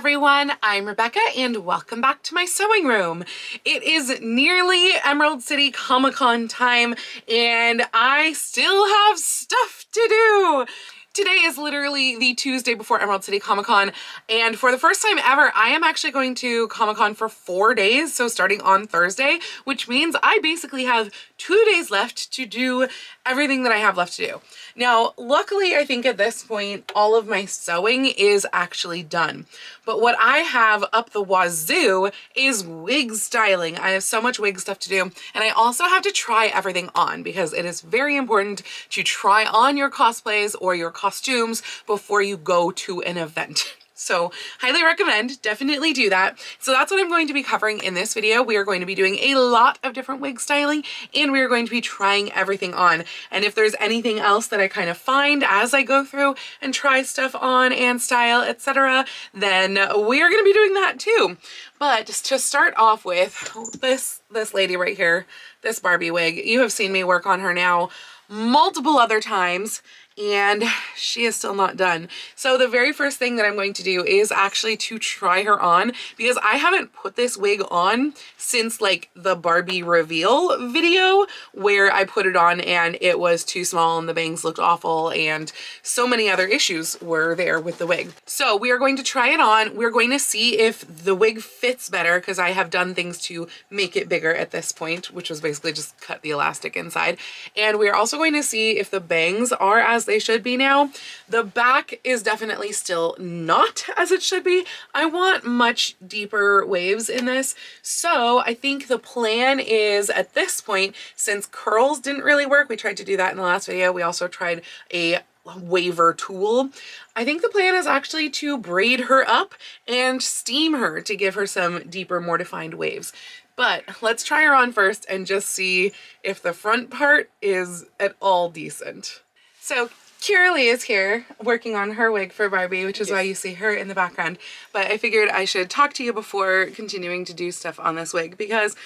everyone, I'm Rebecca and welcome back to my sewing room. It is nearly Emerald City Comicon time and I still have stuff to do. Today is literally the Tuesday before Emerald City Comicon, and for the first time ever, I am actually going to Comic-Con for 4 days, so starting on Thursday, which means I basically have 2 days left to do everything that I have left to do. Now, luckily, I think at this point, all of my sewing is actually done. But what I have up the wazoo is wig styling. I have so much wig stuff to do, and I also have to try everything on because it is very important to try on your cosplays or your costumes before you go to an event. So highly recommend, definitely do that. So that's what I'm going to be covering in this video. We are going to be doing a lot of different wig styling and we are going to be trying everything on. And if there's anything else that I kind of find as I go through and try stuff on and style, etc., then we are going to be doing that too. But just to start off with this lady right here, this Barbie wig, you have seen me work on her now multiple other times and she is still not done. So the very first thing that I'm going to do is actually to try her on because I haven't put this wig on since like the Barbie reveal video where I put it on and it was too small and the bangs looked awful and so many other issues were there with the wig. So we are going to try it on. We're going to see if the wig fits better because I have done things to make it bigger at this point, which was basically just cut the elastic inside. And we're also going to see if the bangs are as they should be now. The back is definitely still not as it should be. I want much deeper waves in this. So I think the plan is at this point, since curls didn't really work, we tried to do that in the last video. We also tried a waver tool. I think the plan is actually to braid her up and steam her to give her some deeper, more defined waves. But let's try her on first and just see if the front part is at all decent. So Kiralee is here working on her wig for Barbie, which is why you see her in the background. But I figured I should talk to you before continuing to do stuff on this wig because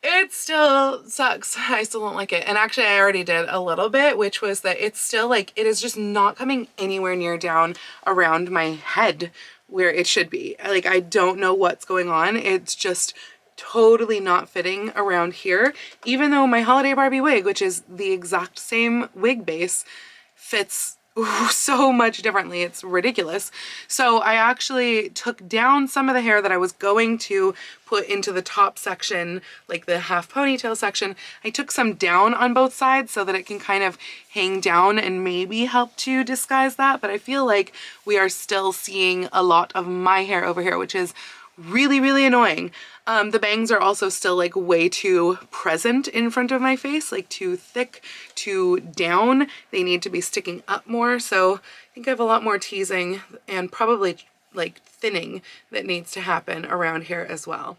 it still sucks. I still don't like it. And actually I already did a little bit, which was that it's still like, it is just not coming anywhere near down around my head where it should be. Like, I don't know what's going on. It's just totally not fitting around here, even though my holiday Barbie wig, which is the exact same wig base, fits so much differently. It's ridiculous. So I actually took down some of the hair that I was going to put into the top section, like the half ponytail section. I took some down on both sides so that it can kind of hang down and maybe help to disguise that. But I feel like we are still seeing a lot of my hair over here, which is really, really annoying. The bangs are also still like way too present in front of my face, like too thick, too down. They need to be sticking up more. So I think I have a lot more teasing and probably like thinning that needs to happen around here as well.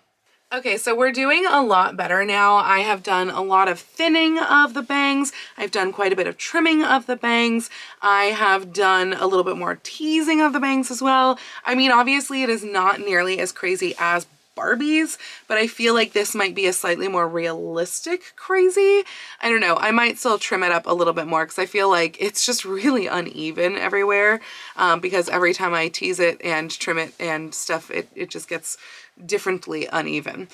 Okay, so we're doing a lot better now. I have done a lot of thinning of the bangs. I've done quite a bit of trimming of the bangs. I have done a little bit more teasing of the bangs as well. I mean, obviously it is not nearly as crazy as Barbie's, but I feel like this might be a slightly more realistic crazy. I don't know. I might still trim it up a little bit more because I feel like it's just really uneven everywhere because every time I tease it and trim it and stuff, it just gets differently uneven.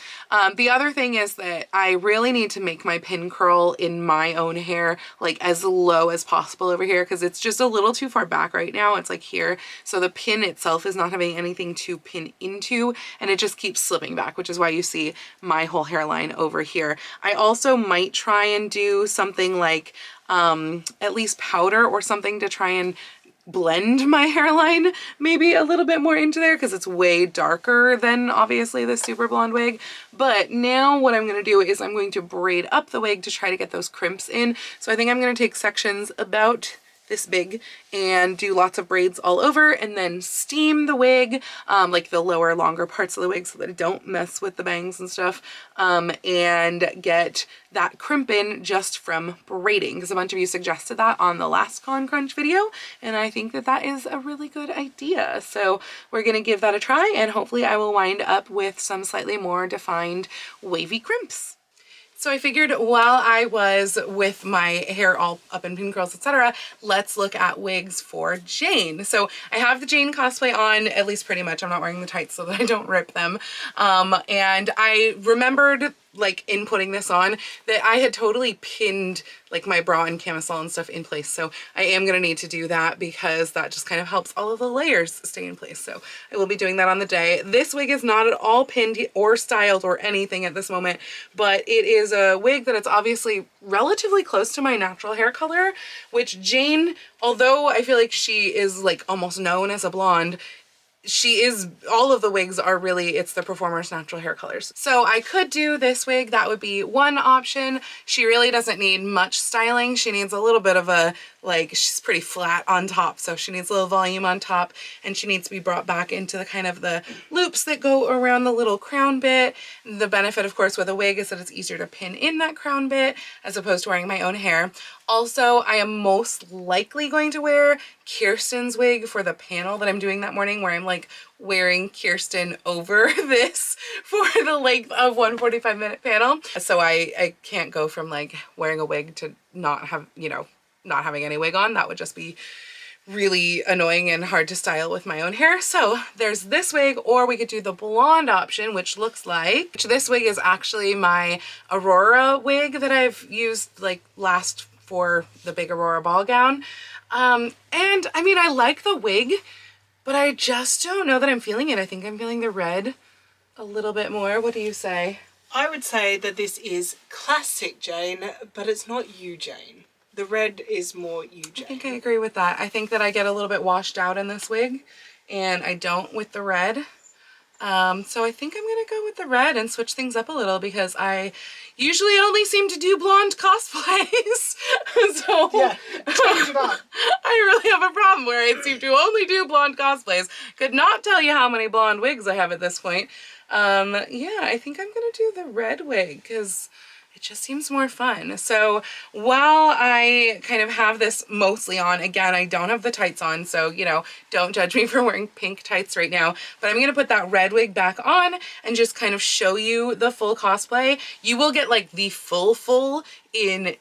The other thing is that I really need to make my pin curl in my own hair like as low as possible over here because it's just a little too far back right now. It's like here. So the pin itself is not having anything to pin into and it just keeps slipping back, which is why you see my whole hairline over here. I also might try and do something like at least powder or something to try and blend my hairline maybe a little bit more into there because it's way darker than obviously the super blonde wig. But now what I'm going to do is I'm going to braid up the wig to try to get those crimps in. So I think I'm going to take sections about this big and do lots of braids all over and then steam the wig, like the lower longer parts of the wig so that I don't mess with the bangs and stuff, and get that crimp in just from braiding because a bunch of you suggested that on the last Con Crunch video and I think that that is a really good idea. So we're going to give that a try and hopefully I will wind up with some slightly more defined wavy crimps. So I figured while I was with my hair all up in pin curls, etc., let's look at wigs for Jane. So I have the Jane cosplay on, at least pretty much. I'm not wearing the tights so that I don't rip them. And I remembered, like, in putting this on, that I had totally pinned like my bra and camisole and stuff in place. So I am gonna need to do that because that just kind of helps all of the layers stay in place. So I will be doing that on the day. This wig is not at all pinned or styled or anything at this moment, but it is a wig that it's obviously relatively close to my natural hair color, which Jane, although I feel like she is like almost known as a blonde, she is, all of the wigs are really, it's the performer's natural hair colors. So I could do this wig, that would be one option. She really doesn't need much styling. She needs a little bit of a, like, she's pretty flat on top, so she needs a little volume on top, and she needs to be brought back into the kind of the loops that go around the little crown bit. The benefit, of course, with a wig is that it's easier to pin in that crown bit as opposed to wearing my own hair. Also, I am most likely going to wear Kirsten's wig for the panel that I'm doing that morning, where I'm like wearing Kirsten over this for the length of one 45-minute panel. So I can't go from like wearing a wig to not have, you know, not having any wig on. That would just be really annoying and hard to style with my own hair. So there's this wig, or we could do the blonde option, which looks like, this wig is actually my Aurora wig that I've used like last for the big Aurora ball gown. And I mean, I like the wig, but I just don't know that I'm feeling it. I think I'm feeling the red a little bit more. What do you say? I would say that this is classic Jane, but it's not you, Jane. The red is more you, Jane. I think I agree with that. I think that I get a little bit washed out in this wig, and I don't with the red. So I think I'm gonna go with the red and switch things up a little, because I usually only seem to do blonde cosplays. So yeah, change it up. I really have a problem where I seem to only do blonde cosplays. Could not tell you how many blonde wigs I have at this point. Yeah, I think I'm gonna do the red wig because it just seems more fun. So while I kind of have this mostly on, again, I don't have the tights on, so, you know, don't judge me for wearing pink tights right now, but I'm gonna put that red wig back on and just kind of show you the full cosplay. You will get like the full in,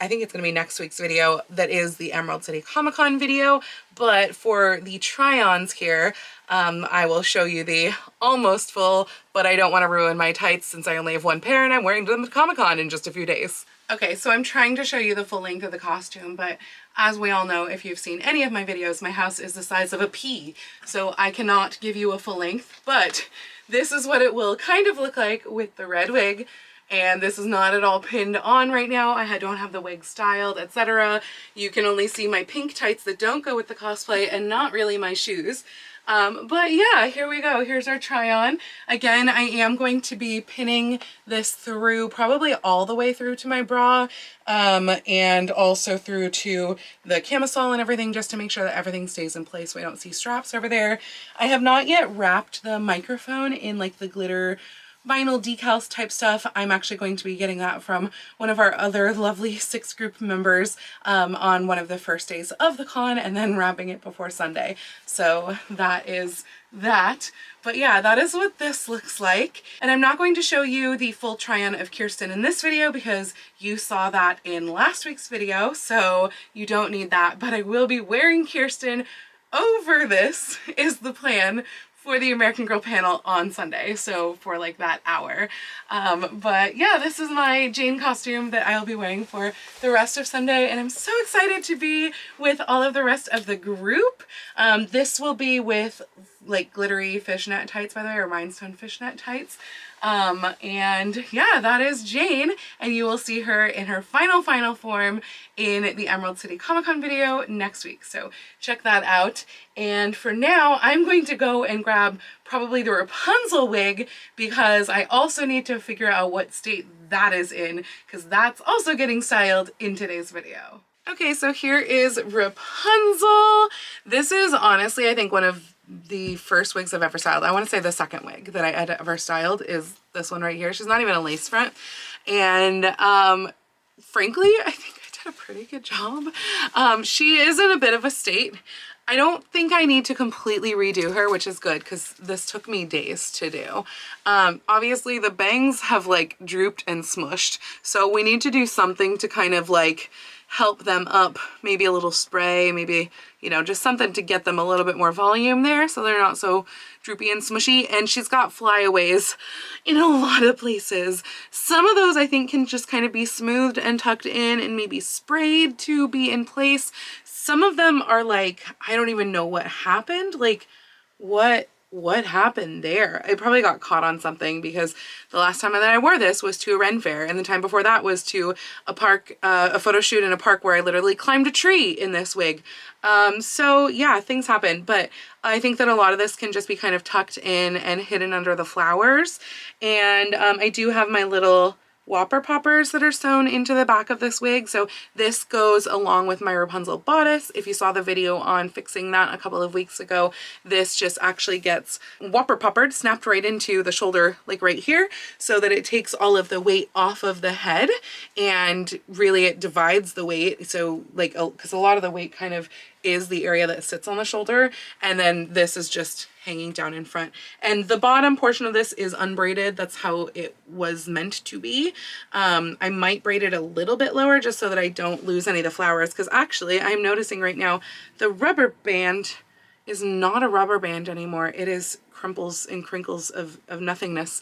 I think it's gonna be next week's video, that is the Emerald City Comicon video, but for the try-ons here, I will show you the almost full, but I don't want to ruin my tights since I only have one pair and I'm wearing them to Comic-Con in just a few days. Okay, so I'm trying to show you the full length of the costume, but as we all know, if you've seen any of my videos, my house is the size of a pea, so I cannot give you a full length, but this is what it will kind of look like with the red wig. And this is not at all pinned on right now. I don't have the wig styled, etc. You can only see my pink tights that don't go with the cosplay and not really my shoes. But yeah, here we go. Here's our try on. Again, I am going to be pinning this through, probably all the way through to my bra, and also through to the camisole and everything, just to make sure that everything stays in place so we don't see straps over there. I have not yet wrapped the microphone in like the glitter vinyl decals type stuff. I'm actually going to be getting that from one of our other lovely 6 group members on one of the first days of the con, and then wrapping it before Sunday. So that is that. But yeah, that is what this looks like. And I'm not going to show you the full try-on of Kirsten in this video because you saw that in last week's video, so you don't need that. But I will be wearing Kirsten over this, is the plan, for the American Girl panel on Sunday, so for like that hour. But yeah, this is my Jane costume that I'll be wearing for the rest of Sunday, and I'm so excited to be with all of the rest of the group. This will be with like glittery fishnet tights, by the way, or rhinestone fishnet tights. And yeah, that is Jane, and you will see her in her final form in the Emerald City Comicon video next week, so check that out. And for now, I'm going to go and grab probably the Rapunzel wig, because I also need to figure out what state that is in, because that's also getting styled in today's video. Okay, so here is Rapunzel. This is honestly, I think, one of the first wigs I've ever styled. I want to say the second wig that I had ever styled is this one right here. She's not even a lace front. And frankly, I think I did a pretty good job. She is in a bit of a state. I don't think I need to completely redo her, which is good because this took me days to do. Obviously the bangs have like drooped and smushed, so we need to do something to kind of like help them up. Maybe a little spray, maybe, you know, just something to get them a little bit more volume there so they're not so droopy and smushy. And she's got flyaways in a lot of places. Some of those I think can just kind of be smoothed and tucked in and maybe sprayed to be in place. Some of them are like, I don't even know what happened. Like, what happened there? I probably got caught on something because the last time that I wore this was to a Ren fair, and the time before that was to a park, a photo shoot in a park where I literally climbed a tree in this wig. So yeah, things happen, but I think that a lot of this can just be kind of tucked in and hidden under the flowers. And I do have my little whopper poppers that are sewn into the back of this wig. So this goes along with my Rapunzel bodice. If you saw the video on fixing that a couple of weeks ago, this just actually gets whopper poppered, snapped right into the shoulder, like right here, so that it takes all of the weight off of the head and really it divides the weight. So like, because a lot of the weight kind of is the area that sits on the shoulder, and then this is just hanging down in front. And the bottom portion of this is unbraided. That's how it was meant to be. I might braid it a little bit lower just so that I don't lose any of the flowers, because actually I'm noticing right now the rubber band is not a rubber band anymore. It is crumples and crinkles of nothingness,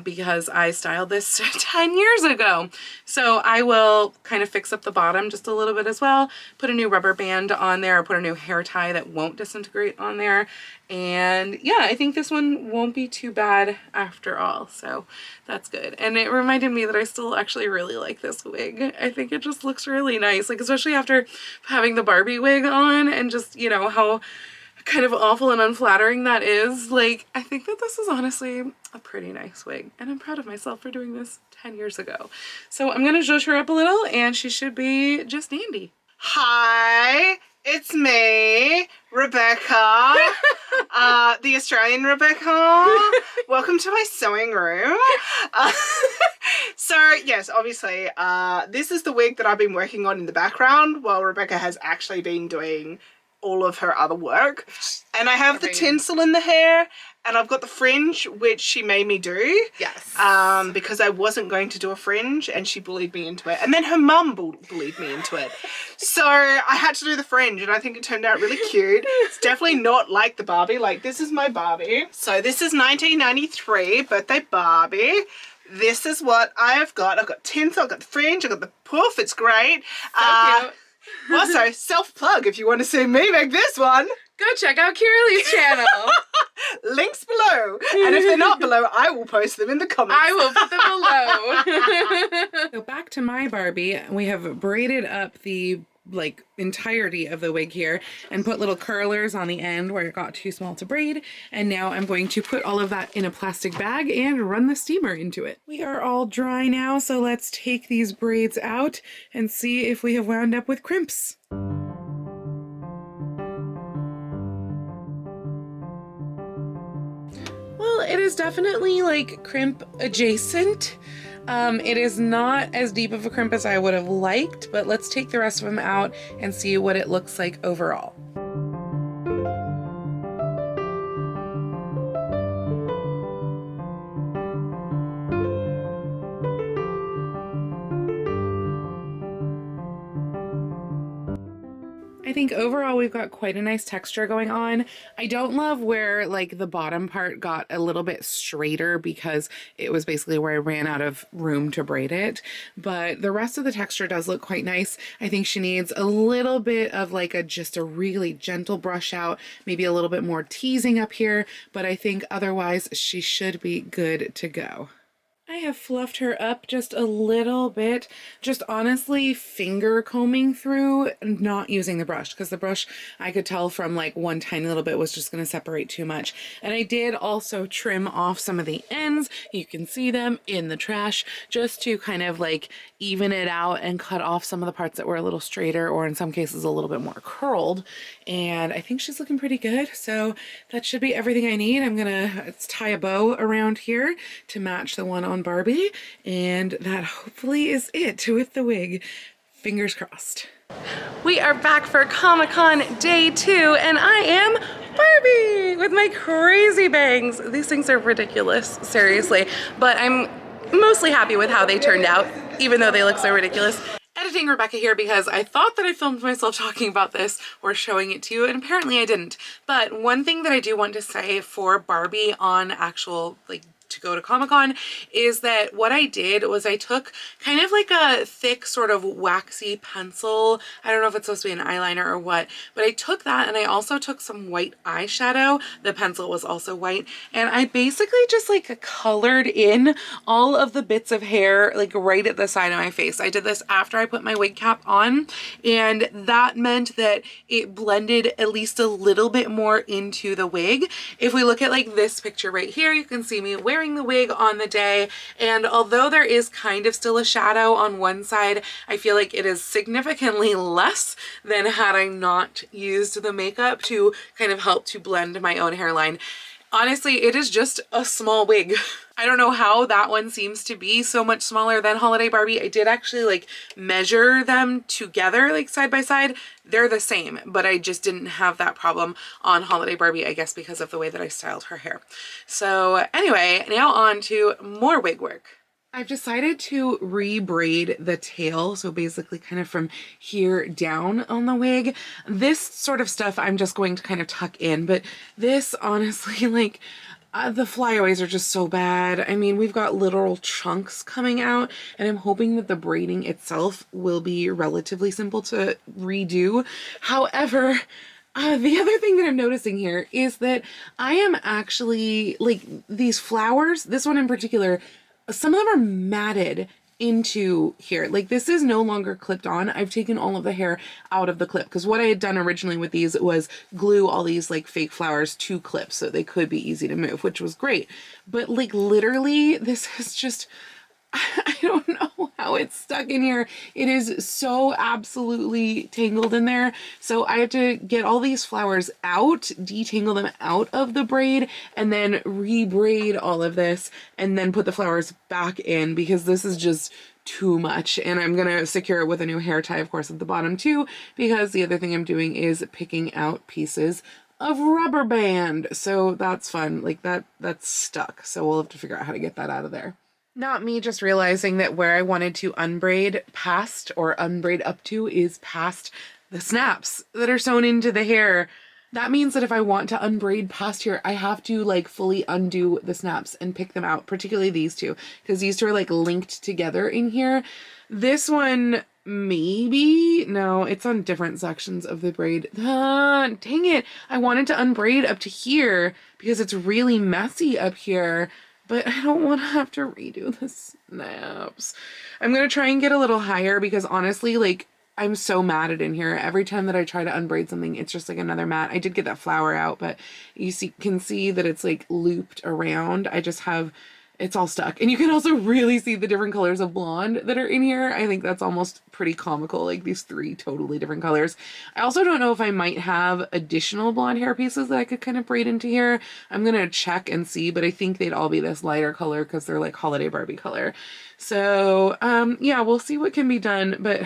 because I styled this 10 years ago. So I will kind of fix up the bottom just a little bit as well, put a new rubber band on there, or put a new hair tie that won't disintegrate on there. And yeah, I think this one won't be too bad after all. So that's good. And it reminded me that I still actually really like this wig. I think it just looks really nice, like especially after having the Barbie wig on and just, you know, how kind of awful and unflattering that is. Like, I think that this is honestly a pretty nice wig, and I'm proud of myself for doing this 10 years ago. So I'm gonna zhuzh her up a little and she should be just dandy. Hi, it's me, Rebecca, the Australian Rebecca. Welcome to my sewing room. So yes, obviously, this is the wig that I've been working on in the background while Rebecca has actually been doing all of her other work. And I have the tinsel in the hair, and I've got the fringe, which she made me do. Yes. Because I wasn't going to do a fringe and she bullied me into it. And then her mum bullied me into it. So I had to do the fringe, and I think it turned out really cute. It's definitely not like the Barbie. Like, this is my Barbie. So this is 1993 birthday Barbie. This is what I have got. I've got tinsel, I've got the fringe, I've got the poof. It's great. So cute. Also, self-plug if you want to see me make this one. Go check out Kiraleigh's channel. Links below. And if they're not below, I will post them in the comments. I will put them below. So back to my Barbie. We have braided up the like entirety of the wig here and put little curlers on the end where it got too small to braid, and now I'm going to put all of that in a plastic bag and run the steamer into it. We are all dry now, so let's take these braids out and see if we have wound up with crimps. Well, it is definitely like crimp adjacent. It is not as deep of a crimp as I would have liked, but let's take the rest of them out and see what it looks like overall. I think overall we've got quite a nice texture going on. I don't love where like the bottom part got a little bit straighter because it was basically where I ran out of room to braid it, but the rest of the texture does look quite nice. I think she needs a little bit of like just a really gentle brush out, maybe a little bit more teasing up here, but I think otherwise she should be good to go. I have fluffed her up just a little bit, just honestly finger combing through, not using the brush, because the brush I could tell from like one tiny little bit was just going to separate too much. And I did also trim off some of the ends. You can see them in the trash, just to kind of like even it out and cut off some of the parts that were a little straighter, or in some cases a little bit more curled. And I think she's looking pretty good. So that should be everything I need. I'm gonna tie a bow around here to match the one on Barbie, and that hopefully is it with the wig. Fingers crossed. We are back for Comic-Con day 2 and I am Barbie with my crazy bangs. These things are ridiculous, seriously, but I'm mostly happy with how they turned out, even though they look so ridiculous. Editing Rebecca here because I thought that I filmed myself talking about this or showing it to you, and apparently I didn't. But one thing that I do want to say for Barbie on actual, like, to go to Comic-Con is that what I did was I took kind of like a thick sort of waxy pencil. I don't know if it's supposed to be an eyeliner or what, but I took that and I also took some white eyeshadow. The pencil was also white, and I basically just like colored in all of the bits of hair like right at the side of my face. I did this after I put my wig cap on, and that meant that it blended at least a little bit more into the wig. If we look at like this picture right here, you can see me wearing the wig on the day, and although there is kind of still a shadow on one side, I feel like it is significantly less than had I not used the makeup to kind of help to blend my own hairline. Honestly, it is just a small wig. I don't know how that one seems to be so much smaller than Holiday Barbie. I did actually like measure them together, like side by side. They're the same, but I just didn't have that problem on Holiday Barbie, I guess because of the way that I styled her hair. So anyway, now on to more wig work. I've decided to re-braid the tail, so basically kind of from here down on the wig. This sort of stuff I'm just going to kind of tuck in, but this honestly, like, the flyaways are just so bad. I mean, we've got literal chunks coming out, and I'm hoping that the braiding itself will be relatively simple to redo. However, the other thing that I'm noticing here is that I am actually, like, these flowers, this one in particular, some of them are matted into here. Like, this is no longer clipped on. I've taken all of the hair out of the clip because what I had done originally with these was glue all these like fake flowers to clips so they could be easy to move, which was great. But like literally this is just, I don't know how it's stuck in here. It is so absolutely tangled in there. So I have to get all these flowers out, detangle them out of the braid, and then re-braid all of this and then put the flowers back in because this is just too much. And I'm gonna secure it with a new hair tie, of course, at the bottom too, because the other thing I'm doing is picking out pieces of rubber band. So that's fun. Like that's stuck. So we'll have to figure out how to get that out of there. Not me just realizing that where I wanted to unbraid past or unbraid up to is past the snaps that are sewn into the hair. That means that if I want to unbraid past here, I have to like fully undo the snaps and pick them out, particularly these two, because these two are like linked together in here. This one, maybe, no, it's on different sections of the braid. Dang it. I wanted to unbraid up to here because it's really messy up here. But I don't want to have to redo the snaps. I'm going to try and get a little higher because honestly, like, I'm so matted in here. Every time that I try to unbraid something, it's just like another mat. I did get that flower out, but you can see that it's like looped around. I just have, it's all stuck. And you can also really see the different colors of blonde that are in here. I think that's almost pretty comical, like these 3 totally different colors. I also don't know if I might have additional blonde hair pieces that I could kind of braid into here. I'm gonna check and see, but I think they'd all be this lighter color because they're like Holiday Barbie color. So yeah, we'll see what can be done, but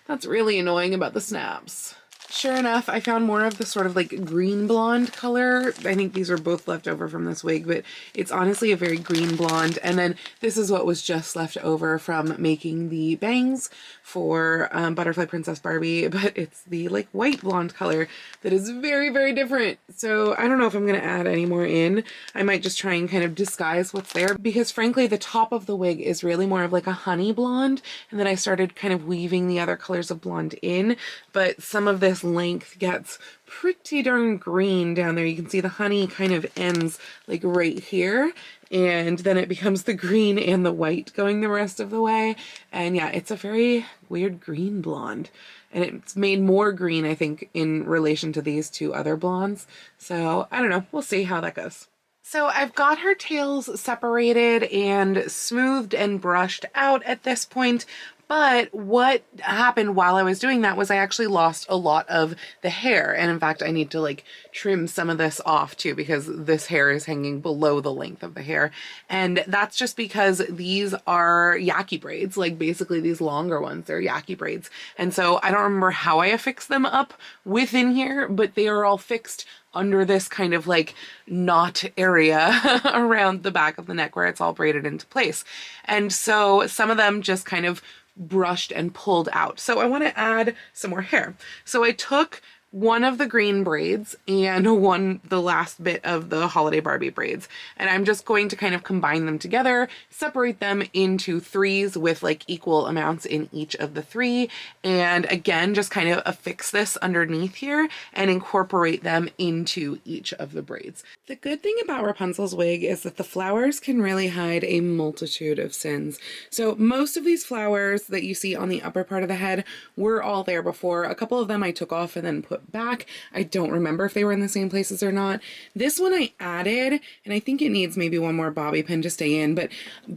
that's really annoying about the snaps. Sure enough, I found more of the sort of like green blonde color. I think these are both left over from this wig, but it's honestly a very green blonde. And then this is what was just left over from making the bangs for Butterfly Princess Barbie, but it's the like white blonde color that is very, very different. So I don't know if I'm going to add any more in. I might just try and kind of disguise what's there because frankly, the top of the wig is really more of like a honey blonde. And then I started kind of weaving the other colors of blonde in, but some of this length gets pretty darn green down there. You can see the honey kind of ends like right here, and then it becomes the green and the white going the rest of the way. And yeah, it's a very weird green blonde, and it's made more green, I think, in relation to these 2 other blondes. So I don't know, we'll see how that goes. So I've got her tails separated and smoothed and brushed out at this point, But what happened while I was doing that was I actually lost a lot of the hair. And in fact, I need to like trim some of this off too, because this hair is hanging below the length of the hair. And that's just because these are yaki braids, like basically these longer ones, they're yaki braids. And so I don't remember how I affixed them up within here, but they are all fixed under this kind of like knot area around the back of the neck where it's all braided into place. And so some of them just kind of brushed and pulled out. So I want to add some more hair. So I took one of the green braids and the last bit of the holiday Barbie braids. And I'm just going to kind of combine them together, separate them into threes with like equal amounts in each of the three. And again, just kind of affix this underneath here and incorporate them into each of the braids. The good thing about Rapunzel's wig is that the flowers can really hide a multitude of sins. So most of these flowers that you see on the upper part of the head were all there before. A couple of them I took off and then put back. I don't remember if they were in the same places or not. This one I added, and I think it needs maybe one more bobby pin to stay in, but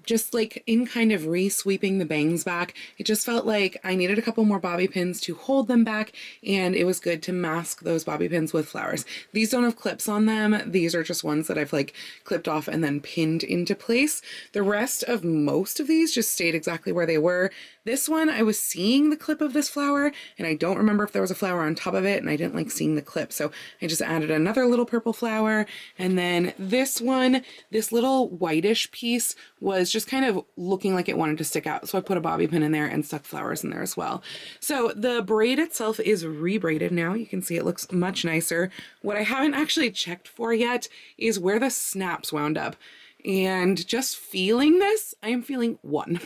just like in kind of re-sweeping the bangs back, it just felt like I needed a couple more bobby pins to hold them back, and it was good to mask those bobby pins with flowers. These don't have clips on them. These are just ones that I've like clipped off and then pinned into place. The rest of most of these just stayed exactly where they were. This one, I was seeing the clip of this flower, and I don't remember if there was a flower on top of it, and I didn't like seeing the clip, so I just added another little purple flower. And then this one, this little whitish piece was just kind of looking like it wanted to stick out, so I put a bobby pin in there and stuck flowers in there as well. So the braid itself is re-braided now. You can see it looks much nicer. What I haven't actually checked for yet is where the snaps wound up. And just feeling this, I am feeling one.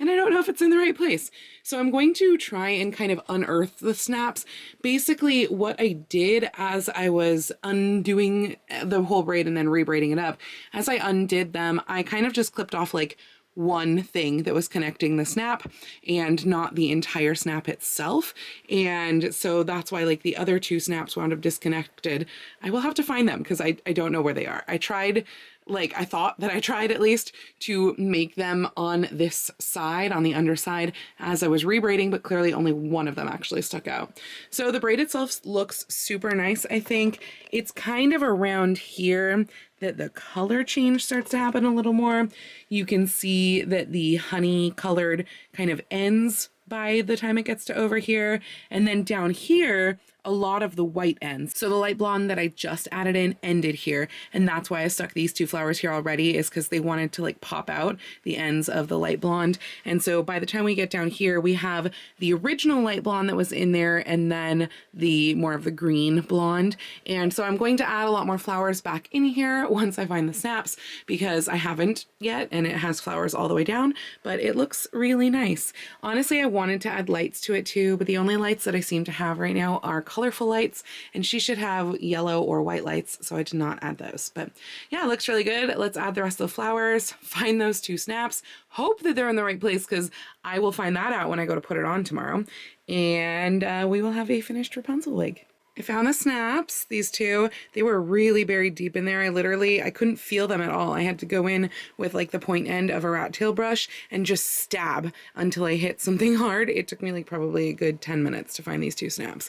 And I don't know if it's in the right place. So I'm going to try and kind of unearth the snaps. Basically, what I did as I was undoing the whole braid and then re-braiding it up, as I undid them, I kind of just clipped off like one thing that was connecting the snap and not the entire snap itself. And so that's why like the other two snaps wound up disconnected. I will have to find them because I don't know where they are. I tried, like I thought that I tried at least to make them on this side, on the underside, as I was rebraiding, but clearly only one of them actually stuck out. So the braid itself looks super nice. I think it's kind of around here that the color change starts to happen a little more. You can see that the honey colored kind of ends by the time it gets to over here. And then down here, a lot of the white ends. So the light blonde that I just added in ended here. And that's why I stuck these two flowers here already, is because they wanted to like pop out the ends of the light blonde. And so by the time we get down here, we have the original light blonde that was in there and then the more of the green blonde. And so I'm going to add a lot more flowers back in here once I find the snaps, because I haven't yet, and it has flowers all the way down, but it looks really nice. Honestly, I wanted to add lights to it too, but the only lights that I seem to have right now are colorful lights, and she should have yellow or white lights, so I did not add those. But yeah, it looks really good. Let's add the rest of the flowers, find those two snaps, hope that they're in the right place, because I will find that out when I go to put it on tomorrow, and we will have a finished Rapunzel wig. I found the snaps, these two. They were really buried deep in there. I couldn't feel them at all. I had to go in with like the point end of a rat tail brush and just stab until I hit something hard. It took me like probably a good 10 minutes to find these two snaps.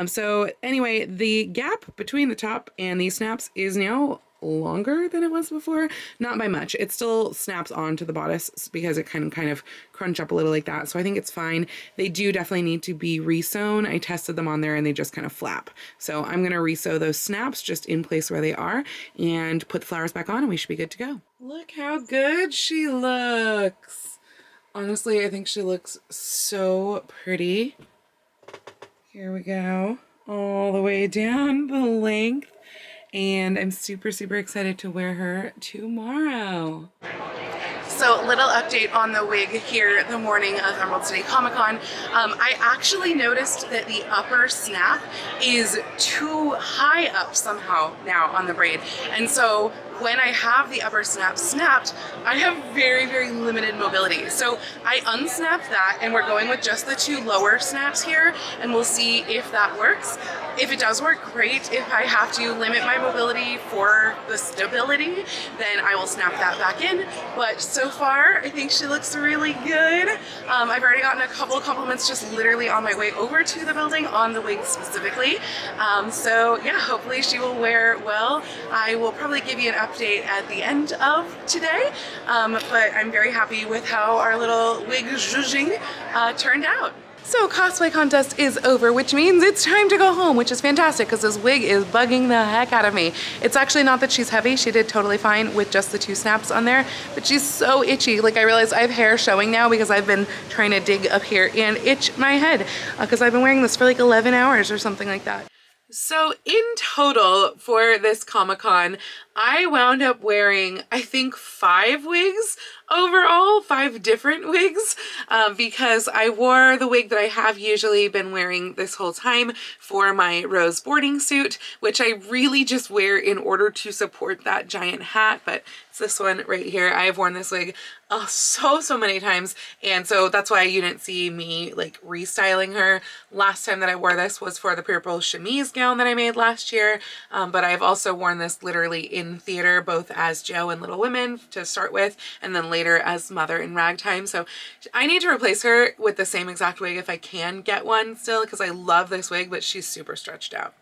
So anyway, the gap between the top and these snaps is now longer than it was before. Not by much. It still snaps onto the bodice because it can kind of crunch up a little like that. So I think it's fine. They do definitely need to be re-sewn. I tested them on there and they just kind of flap. So I'm going to re-sew those snaps just in place where they are and put the flowers back on and we should be good to go. Look how good she looks. Honestly, I think she looks so pretty. Here we go. All the way down the length. And I'm super, super excited to wear her tomorrow. So little update on the wig here the morning of Emerald City Comicon. I actually noticed that the upper snap is too high up somehow now on the braid. And so when I have the upper snap snapped, I have very, very limited mobility. So I unsnapped that and we're going with just the two lower snaps here and we'll see if that works. If it does work, great. If I have to limit my mobility for the stability, then I will snap that back in. But so far, I think she looks really good. I've already gotten a couple of compliments just literally on my way over to the building on the wig specifically. So yeah, hopefully she will wear well. I will probably give you an update at the end of today, but I'm very happy with how our little wig zhuzhing turned out. So cosplay contest is over, which means it's time to go home, which is fantastic because this wig is bugging the heck out of me. It's actually not that she's heavy. She did totally fine with just the 2 snaps on there, but she's so itchy. Like I realize I have hair showing now because I've been trying to dig up here and itch my head because I've been wearing this for like 11 hours or something like that. So in total for this Comic-Con, I wound up wearing, I think, 5 wigs overall, 5 different wigs, because I wore the wig that I have usually been wearing this whole time for my rose boarding suit, which I really just wear in order to support that giant hat, but it's this one right here. I have worn this wig so many times, and so that's why you didn't see me like restyling her. Last time that I wore this was for the purple chemise gown that I made last year, but I've also worn this literally in theater, both as Jo in Little Women to start with, and then later as Mother in Ragtime. So I need to replace her with the same exact wig if I can get one still, because I love this wig, but she's super stretched out.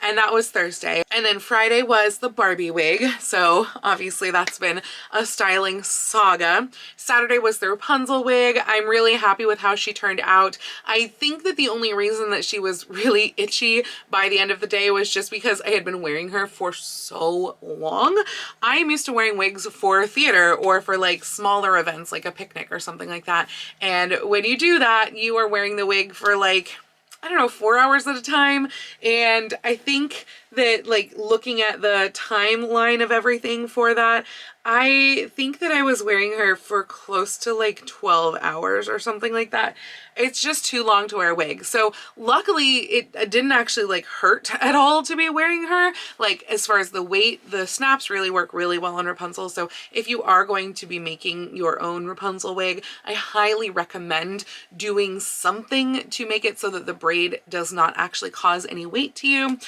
And that was Thursday. And then Friday was the Barbie wig. So obviously that's been a styling saga. Saturday was the Rapunzel wig. I'm really happy with how she turned out. I think that the only reason that she was really itchy by the end of the day was just because I had been wearing her for so long. I am used to wearing wigs for theater or for like smaller events like a picnic or something like that. And when you do that, you are wearing the wig for like, I don't know, 4 hours at a time. And I think that like looking at the timeline of everything for that, I think that I was wearing her for close to like 12 hours or something like that. It's just too long to wear a wig. So luckily it didn't actually like hurt at all to be wearing her. Like as far as the weight, the snaps really work really well on Rapunzel. So if you are going to be making your own Rapunzel wig, I highly recommend doing something to make it so that the braid does not actually cause any weight to you.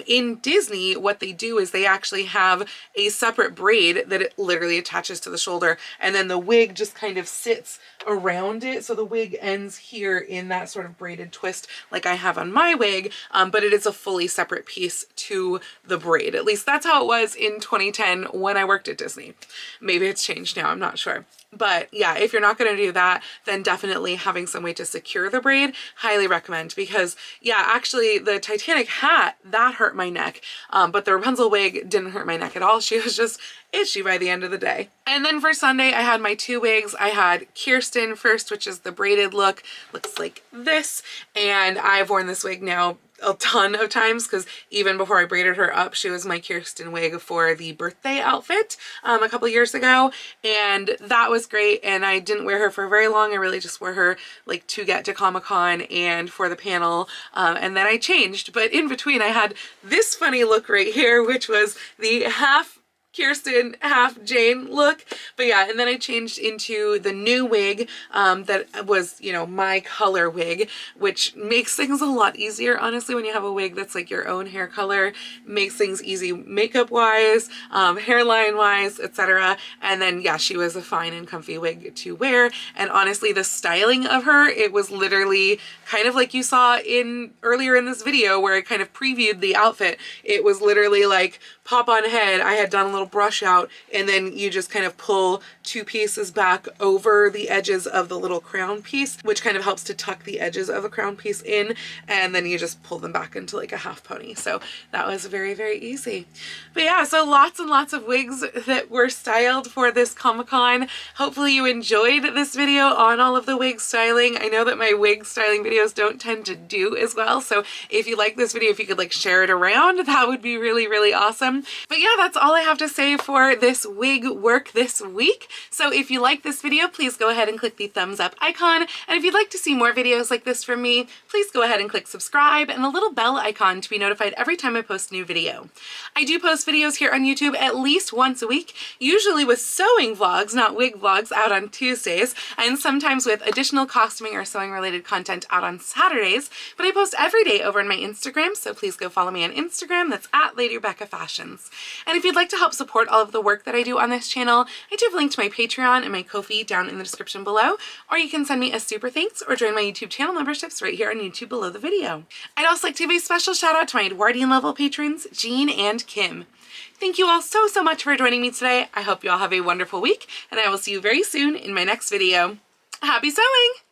In Disney, what they do is they actually have a separate braid that it literally attaches to the shoulder, and then the wig just kind of sits around it. So the wig ends here in that sort of braided twist like I have on my wig, but it is a fully separate piece to the braid. At least that's how it was in 2010 when I worked at Disney. Maybe it's changed now, I'm not sure. But yeah, if you're not going to do that, then definitely having some way to secure the braid, highly recommend, because yeah, actually the Titanic hat, that hurt my neck, but the Rapunzel wig didn't hurt my neck at all. She was just itchy by the end of the day. And then for Sunday, I had my 2 wigs. I had Kirsten first, which is the braided look, looks like this, and I've worn this wig now a ton of times because even before I braided her up, she was my Kirsten wig for the birthday outfit a couple years ago, and that was great. And I didn't wear her for very long. I really just wore her like to get to Comic-Con and for the panel, and then I changed. But in between, I had this funny look right here, which was the half Kirsten, half Jane look. But yeah, and then I changed into the new wig that was, you know, my color wig, which makes things a lot easier, honestly, when you have a wig that's like your own hair color. Makes things easy makeup wise, hairline wise, etc. And then yeah, she was a fine and comfy wig to wear. And honestly, the styling of her, it was literally kind of like you saw in earlier in this video where I kind of previewed the outfit. It was literally like pop on head. I had done a little brush out, and then you just kind of pull 2 pieces back over the edges of the little crown piece, which kind of helps to tuck the edges of a crown piece in, and then you just pull them back into like a half pony. So that was very easy. But yeah, so lots and lots of wigs that were styled for this Comic-Con. Hopefully you enjoyed this video on all of the wig styling. I know that my wig styling videos don't tend to do as well, so if you like this video, if you could like share it around, that would be really awesome. But yeah, that's all I have to say say for this wig work this week. So if you like this video, please go ahead and click the thumbs up icon. And if you'd like to see more videos like this from me, please go ahead and click subscribe and the little bell icon to be notified every time I post a new video. I do post videos here on YouTube at least once a week, usually with sewing vlogs, not wig vlogs, out on Tuesdays, and sometimes with additional costuming or sewing related content out on Saturdays. But I post every day over on my Instagram, so please go follow me on Instagram. That's at Lady Rebecca Fashions. And if you'd like to help support all of the work that I do on this channel, I do have a link to my Patreon and my Ko-fi down in the description below, or you can send me a super thanks or join my YouTube channel memberships right here on YouTube below the video. I'd also like to give a special shout out to my Edwardian level patrons, Jean and Kim. Thank you all so much for joining me today. I hope you all have a wonderful week, and I will see you very soon in my next video. Happy sewing!